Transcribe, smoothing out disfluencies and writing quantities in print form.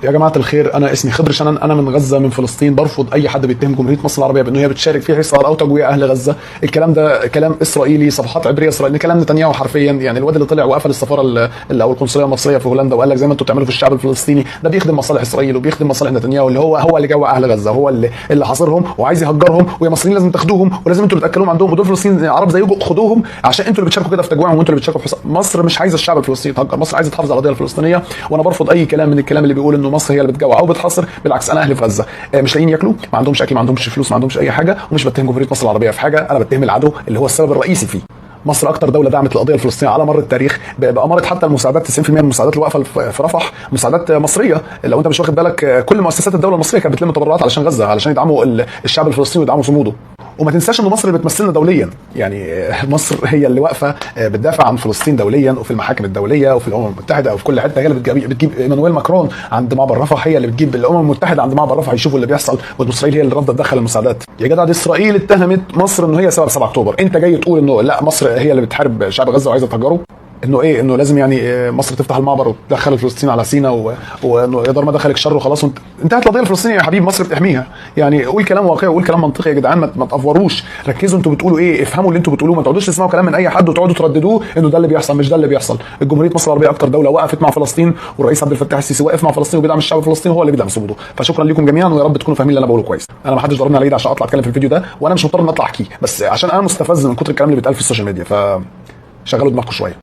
يا جماعه الخير، انا اسمي خضر شنن، انا من غزه من فلسطين. برفض اي حد بيتهم جمهوريه مصر العربيه بان هي بتشارك في حصار او تجويع اهل غزه. الكلام ده كلام اسرائيلي، صفحات عبريه اسرائيليه، كلام نتنياهو حرفيا. يعني الواد اللي طلع وقفل السفاره او القنصليه المصريه في هولندا وقال لك زي ما انتم بتعملوا في الشعب الفلسطيني، ده بيخدم مصالح اسرائيل وبيخدم مصالح نتنياهو اللي هو اللي جوع اهل غزه، هو اللي حاصرهم وعايز يهجرهم. ويا مصريين لازم تاخدوهم ولازم انتوا اللي تاكلوهم عندهم، ودول فلسطين عرب زيكم خدوهم عشان انتوا اللي بتشاركوا كده في تجويعهم وانتوا اللي بتشاركوا في حصار. مصر مش عايزه الشعب الفلسطيني يتهجر، مصر عايزه تحافظ على القضيه الفلسطينيه. وانا برفض اي كلام من الكلام اللي بيقول انه مصر هي اللي بتجوع او بتحاصر. بالعكس، انا اهلي في غزه مش لاقيين ياكلوا، ما عندهمش اكل، ما عندهمش فلوس، ما عندهمش اي حاجه. ومش بتهم جمهوريه مصر العربيه في حاجه، انا بتهم العدو اللي هو السبب الرئيسي فيه. مصر اكتر دوله دعمت القضيه الفلسطينيه على مر التاريخ، باماره حتى المساعدات 90% من المساعدات اللي واقفه في رفح مساعدات مصريه. لو انت مش واخد بالك، كل مؤسسات الدوله المصريه كانت بتلم تبرعات علشان غزه، علشان يدعموا الشعب الفلسطيني ويدعموا صموده. وما تنساش ان مصر اللي بتمثلنا دوليا، يعني مصر هي اللي واقفه بتدافع عن فلسطين دوليا وفي المحاكم الدوليه وفي الامم المتحده وفي كل حته. هي اللي بتجيب ايمانويل ماكرون عند معبر رفح، هي اللي بتجيب الامم المتحده عند معبر رفح يشوفوا اللي بيحصل. واسرائيل هي اللي رافضه تدخل المساعدات. يا جدع، دي اسرائيل اتهمت مصر انه هي سبب 7 اكتوبر، انت جاي تقول انه لا مصر هي اللي بتحارب شعب غزه وعايزه تهجره؟ انه ايه، انه لازم يعني مصر تفتح المعبر وتدخل الفلسطينيين على سيناء وانه يقدر ما دخلك شر وخلاص انتهت القضيه الفلسطينيه يا حبيبي، مصر بتحميها. يعني قول كلام واقعي وقول كلام منطقي يا جدعان، ما تافوروش. ركزوا انتوا بتقولوا ايه، افهموا اللي انتوا بتقولوه، ما تقعدوش تسمعوا كلام من اي حد وتقعدوا ترددوه انه ده اللي بيحصل. مش ده اللي بيحصل. الجمهوريه مصر العربيه اكتر دوله وقفت مع فلسطين، والرئيس عبد الفتاح السيسي واقف مع فلسطين وبيدعم الشعب الفلسطيني، هو اللي بيدعم صموده. فشكرا لكم جميعا، ويا رب تكونوا فاهمين اللي انا بقوله كويس. انا ما حدش ضربني على ايدي عشان اطلع اتكلم في الفيديو ده، وانا مش مضطر ان اطلع احكيه، بس عشان انا مستفز من كتر الكلام اللي بيتقال في السوشيال ميديا. فشغلوا دماغكم شويه.